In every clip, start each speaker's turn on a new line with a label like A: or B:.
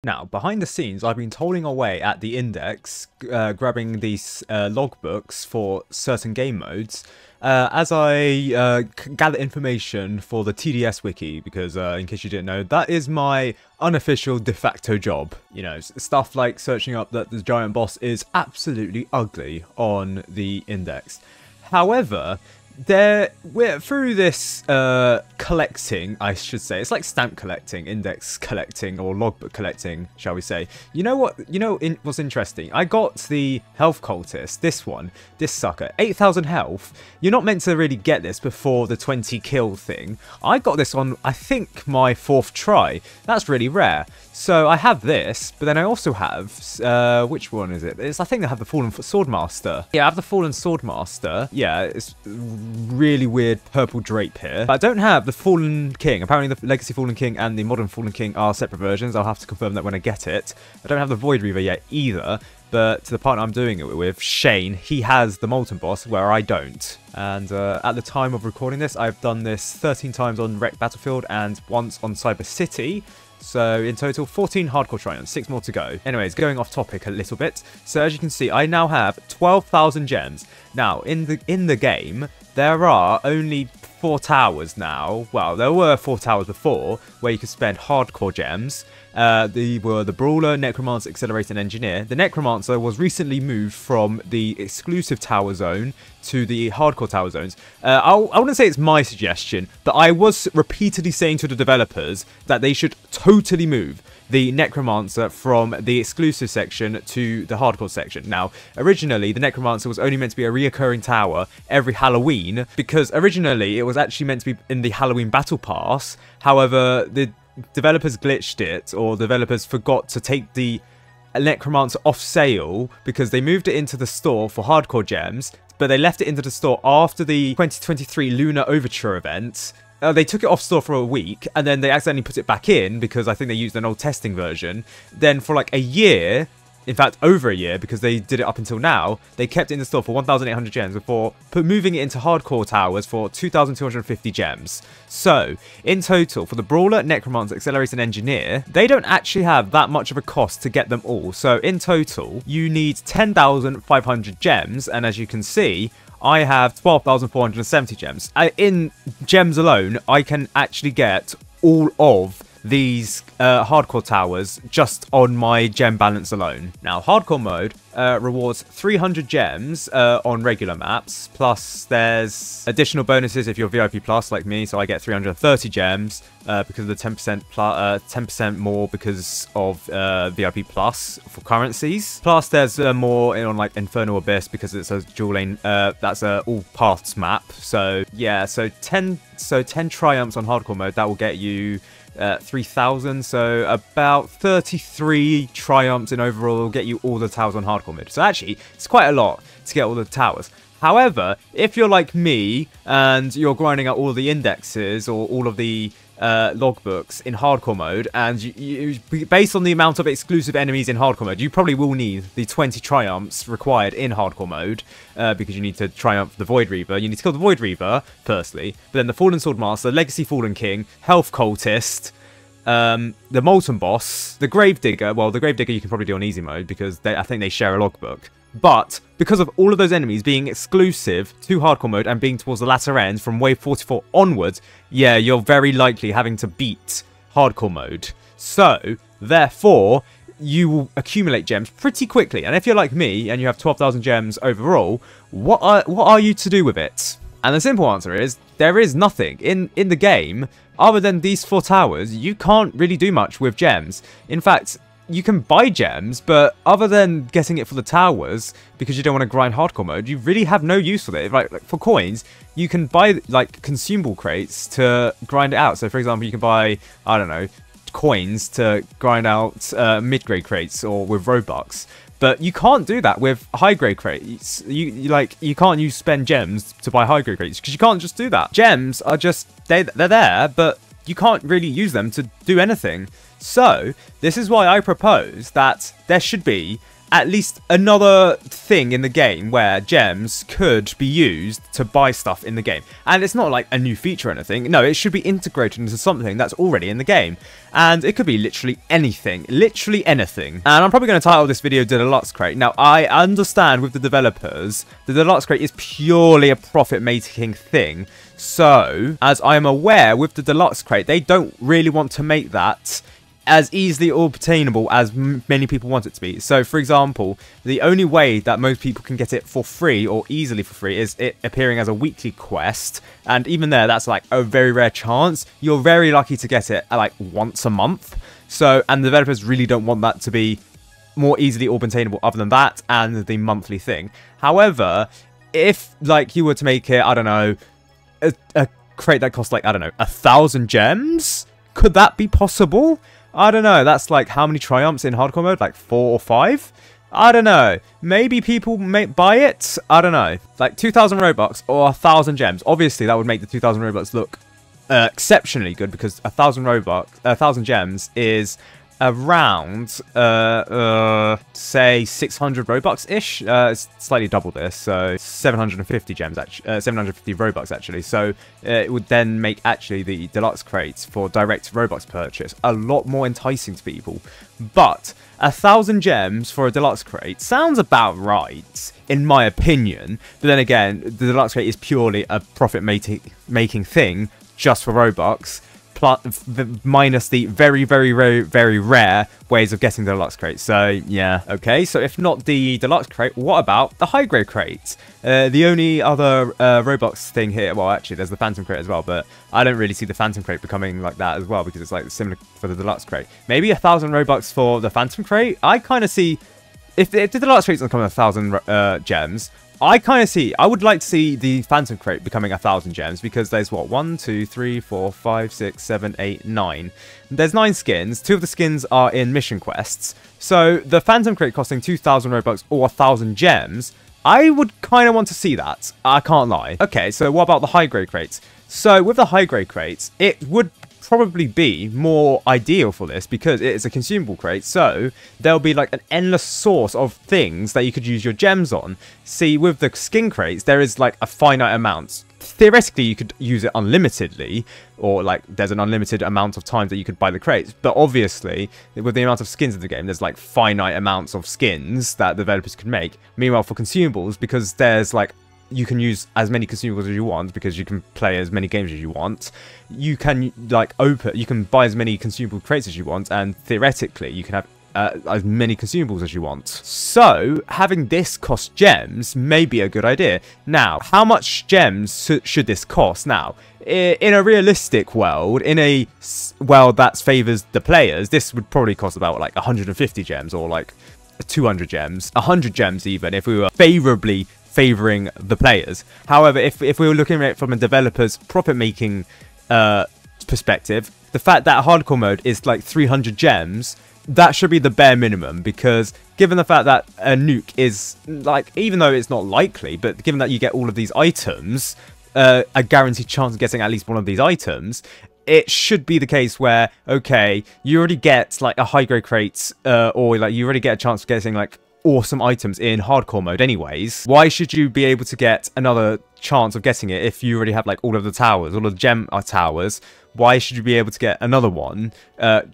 A: Now, behind the scenes, I've been toiling away at the index, grabbing these logbooks for certain game modes, as I gather information for the TDS wiki, because in case you didn't know, that is my unofficial de facto job. You know, stuff like searching up that the giant boss is absolutely ugly on the index. However, we're through this collecting, I should say. It's like stamp collecting, index collecting, or logbook collecting, shall we say. You know what? What's interesting? I got the health cultist. This sucker, 8,000 health. You're not meant to really get this before the 20 kill thing. I got this on, I think, my 4th try. That's really rare. So I have this, but then I also have, which one is it? I think I have the Fallen Swordmaster. Yeah, I have the Fallen Swordmaster. Yeah, it's really weird purple drape here. But I don't have the Fallen King. Apparently the Legacy Fallen King and the Modern Fallen King are separate versions. I'll have to confirm that when I get it. I don't have the Void Reaver yet either. But the partner I'm doing it with, Shane, he has the Molten Boss, where I don't. And at the time of recording this, I've done this 13 times on Wreck Battlefield and once on Cyber City. So in total, 14 hardcore triumphs, 6 more to go. Anyways, going off topic a little bit. So as you can see, I now have 12,000 gems. Now, in the game, there are only 4 towers now. Well, there were 4 towers before where you could spend hardcore gems. They were the Brawler, Necromancer, Accelerator, and Engineer. The Necromancer was recently moved from the exclusive tower zone to the hardcore tower zones. I wouldn't say it's my suggestion, but I was repeatedly saying to the developers that they should totally move the Necromancer from the exclusive section to the hardcore section. Now, originally, the Necromancer was only meant to be a reoccurring tower every Halloween, because originally it was actually meant to be in the Halloween Battle Pass. However, the developers glitched it, or developers forgot to take the Necromancer off sale because they moved it into the store for hardcore gems, but they left it into the store after the 2023 Lunar Overture event. They took it off store for a week, and then they accidentally put it back in because I think they used an old testing version. Then for like a year, in fact over a year, because they did it up until now, they kept it in the store for 1,800 gems before moving it into hardcore towers for 2,250 gems. So, in total, for the Brawler, Necromancer, Accelerator, and Engineer, they don't actually have that much of a cost to get them all. So, in total, you need 10,500 gems, and as you can see, I have 12,470 gems. In gems alone, I can actually get all of these hardcore towers just on my gem balance alone. Now, hardcore mode rewards 300 gems on regular maps, plus there's additional bonuses if you're VIP plus like me, so I get 330 gems because of the 10% more because of VIP plus for currencies. Plus there's more on like Infernal Abyss because it's a dual lane, that's a all paths map. So yeah, so 10 triumphs on hardcore mode, that will get you 3,000, so about 33 triumphs in overall will get you all the towers on hardcore mode. So actually, it's quite a lot to get all the towers. However, if you're like me and you're grinding out all of the indexes or all of the logbooks in hardcore mode, and you, based on the amount of exclusive enemies in hardcore mode, you probably will need the 20 triumphs required in hardcore mode, because you need to triumph the Void Reaver. You need to kill the Void Reaver, firstly, but then the Fallen Swordmaster, Legacy Fallen King, Health Cultist, the Molten Boss, the Gravedigger. Well, the Gravedigger you can probably do on easy mode because I think they share a logbook. But because of all of those enemies being exclusive to hardcore mode and being towards the latter end from wave 44 onwards, yeah, you're very likely having to beat hardcore mode. So, therefore, you will accumulate gems pretty quickly. And if you're like me and you have 12,000 gems overall, what are you to do with it? And the simple answer is, there is nothing. In the game, other than these 4 towers, you can't really do much with gems. In fact, you can buy gems, but other than getting it for the towers, because you don't want to grind hardcore mode, you really have no use for it. Like for coins, you can buy like consumable crates to grind it out. So for example, you can buy, I don't know, coins to grind out mid-grade crates or with Robux. But you can't do that with high-grade crates. You can't use spend gems to buy high-grade crates because you can't just do that. Gems are just, they're there, but you can't really use them to do anything. So, this is why I propose that there should be at least another thing in the game where gems could be used to buy stuff in the game. And it's not like a new feature or anything. No, it should be integrated into something that's already in the game. And it could be literally anything. Literally anything. And I'm probably going to title this video Deluxe Crate. Now, I understand with the developers, the Deluxe Crate is purely a profit-making thing. So, as I am aware, with the Deluxe Crate, they don't really want to make that as easily obtainable as many people want it to be. So, for example, the only way that most people can get it for free or easily for free is it appearing as a weekly quest. And even there, that's like a very rare chance. You're very lucky to get it like once a month. So, and the developers really don't want that to be more easily obtainable other than that and the monthly thing. However, if like you were to make it, I don't know, a crate that costs like, I don't know, 1,000 gems, could that be possible? I don't know. That's like how many triumphs in hardcore mode? Like 4 or 5? I don't know. Maybe people may buy it? I don't know. Like 2,000 Robux or 1,000 gems. Obviously, that would make the 2,000 Robux look exceptionally good because 1,000 Robux, 1,000 gems is around, say 600 Robux-ish. It's slightly double this, so 750 gems, 750 Robux actually. So it would then make actually the Deluxe Crates for direct Robux purchase a lot more enticing to people. But 1,000 gems for a Deluxe Crate sounds about right, in my opinion. But then again, the Deluxe Crate is purely a profit-making thing just for Robux. Minus the very, very, very, very rare ways of getting the Deluxe Crate. So, yeah. Okay, so if not the Deluxe Crate, what about the High Grade Crate? The only other Robux thing here, well, actually, there's the Phantom Crate as well, but I don't really see the Phantom Crate becoming like that as well, because it's like similar for the Deluxe Crate. Maybe 1,000 Robux for the Phantom Crate? I kind of see, if the Deluxe Crate's going to come with 1,000 gems, I would like to see the Phantom Crate becoming 1,000 gems, because there's what, 1, 2, 3, 4, 5, 6, 7, 8, 9. There's 9 skins. 2 of the skins are in mission quests. So the Phantom Crate costing 2,000 Robux or 1,000 gems, I would kind of want to see that. I can't lie. Okay, so what about the High Grade Crates? So with the High Grade Crates, it would probably be more ideal for this because it is a consumable crate, so there'll be like an endless source of things that you could use your gems on. See, with the skin crates, there is like a finite amount. Theoretically, you could use it unlimitedly, or like there's an unlimited amount of times that you could buy the crates, but obviously with the amount of skins in the game, there's like finite amounts of skins that developers could make. Meanwhile, for consumables, because there's like, you can use as many consumables as you want because you can play as many games as you want. You can like you can buy as many consumable crates as you want, and theoretically you can have as many consumables as you want. So having this cost gems may be a good idea. Now, how much gems should this cost? Now, in a realistic world, in a world that favors the players, this would probably cost about like 150 gems or like 200 gems, 100 gems even, if we were favoring the players. However, if we were looking at it from a developer's profit-making perspective, the fact that hardcore mode is like 300 gems, that should be the bare minimum, because given the fact that a nuke is like, even though it's not likely, but given that you get all of these items, a guaranteed chance of getting at least one of these items, it should be the case where, okay, you already get like a high grade crate, or like you already get a chance of getting like awesome items in hardcore mode anyways. Why should you be able to get another chance of getting it if you already have like all of the towers, all of the gem towers? Why should you be able to get another one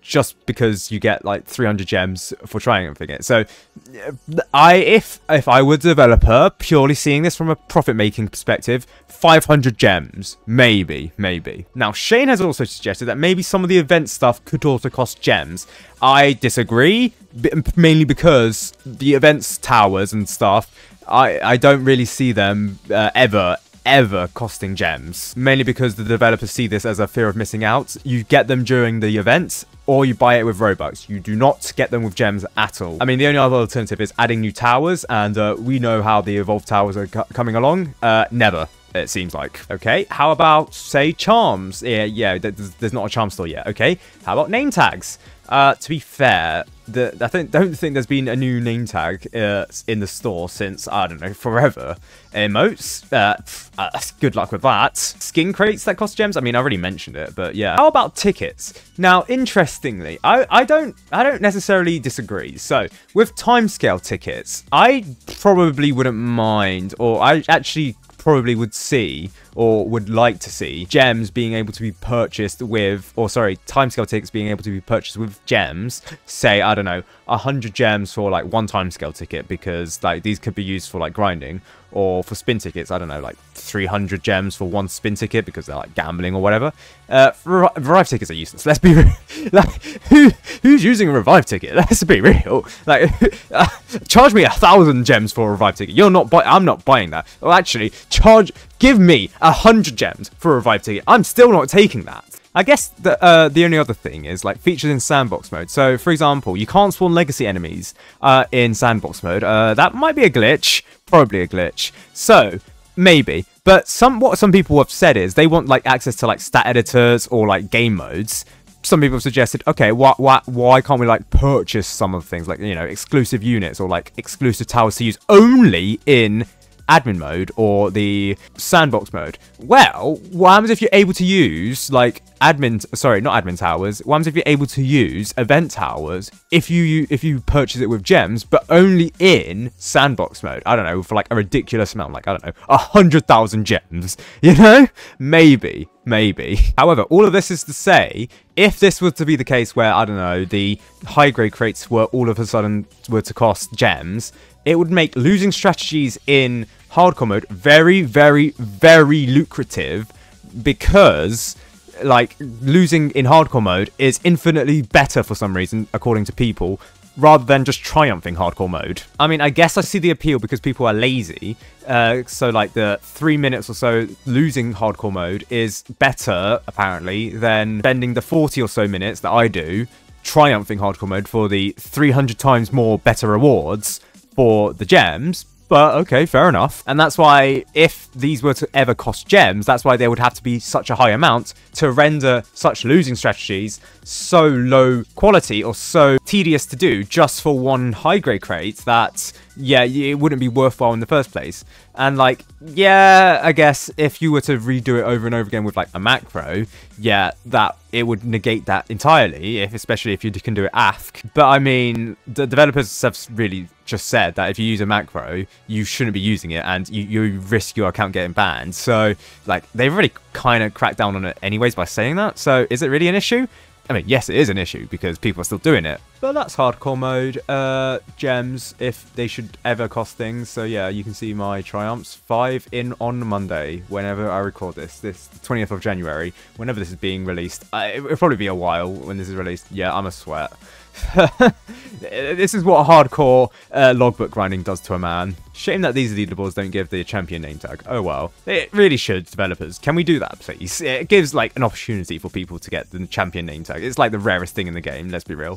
A: just because you get like 300 gems for triumphing it? So if I were a developer purely seeing this from a profit-making perspective, 500 gems, maybe. Now, Shane has also suggested that maybe some of the event stuff could also cost gems. I disagree, mainly because the events towers and stuff, I don't really see them ever costing gems, mainly because the developers see this as a fear of missing out. You get them during the event, or you buy it with Robux. You do not get them with gems at all. I mean, the only other alternative is adding new towers, and we know how the evolved towers are coming along. Never. it seems like. Okay, how about, say, charms? Yeah, there's not a charm store yet. Okay, how about name tags? To be fair, I don't think there's been a new name tag in the store since, I don't know, forever. Emotes, good luck with that. Skin crates that cost gems. I mean, I already mentioned it, but yeah. How about tickets? Now, interestingly, I don't necessarily disagree. So with timescale tickets, I probably wouldn't mind, or I actually probably would see or would like to see gems being able to be purchased with, or sorry, timescale tickets being able to be purchased with gems. Say, I don't know, 100 gems for like one timescale ticket, because like these could be used for like grinding, or for spin tickets, I don't know, like 300 gems for one spin ticket because they're like gambling or whatever. Revive tickets are useless. Let's be real. Like, who's using a revive ticket? Let's be real. Like, charge me 1,000 gems for a revive ticket. I'm not buying that. Well, actually, give me 100 gems for a revive ticket. I'm still not taking that. I guess the only other thing is like features in sandbox mode. So, for example, you can't spawn legacy enemies in sandbox mode. That might be a glitch, probably a glitch. So maybe, but what some people have said is they want like access to like stat editors or like game modes. Some people have suggested, okay, why can't we like purchase some of the things, like, you know, exclusive units or like exclusive towers to use only in admin mode or the sandbox mode? Well, what happens if you're able to use like not admin towers? What happens if you're able to use event towers if you purchase it with gems, but only in sandbox mode? I don't know, for like a ridiculous amount, like, I don't know, 100,000 gems, you know? Maybe. However, all of this is to say, if this was to be the case where, I don't know, the high grade crates were all of a sudden were to cost gems, it would make losing strategies in hardcore mode very, very, very lucrative, because like losing in hardcore mode is infinitely better for some reason, according to people, rather than just triumphing hardcore mode. I mean, I guess I see the appeal because people are lazy. So like the 3 minutes or so losing hardcore mode is better, apparently, than spending the 40 or so minutes that I do triumphing hardcore mode for the 300 times more better rewards for the gems. But okay, fair enough. And that's why, if these were to ever cost gems, that's why there would have to be such a high amount to render such losing strategies so low quality or so tedious to do just for one high grade crate that, yeah, it wouldn't be worthwhile in the first place. And like, yeah, I guess if you were to redo it over and over again with like a macro, yeah, that it would negate that entirely, especially if you can do it AFK. But I mean, the developers have really just said that if you use a macro, you shouldn't be using it, and you risk your account getting banned. So like, they've already kind of cracked down on it anyways by saying that. So is it really an issue? I mean, yes, it is an issue because people are still doing it. But that's hardcore mode. Gems, if they should ever cost things. So yeah, you can see my triumphs. 5 in on Monday, whenever I record this. This 20th of January, whenever this is being released. It'll probably be a while when this is released. Yeah, I'm a sweat. This is what hardcore logbook grinding does to a man. Shame that these leaderboards don't give the champion name tag. Oh well. It really should, developers. Can we do that, please? It gives like an opportunity for people to get the champion name tag. It's like the rarest thing in the game, let's be real.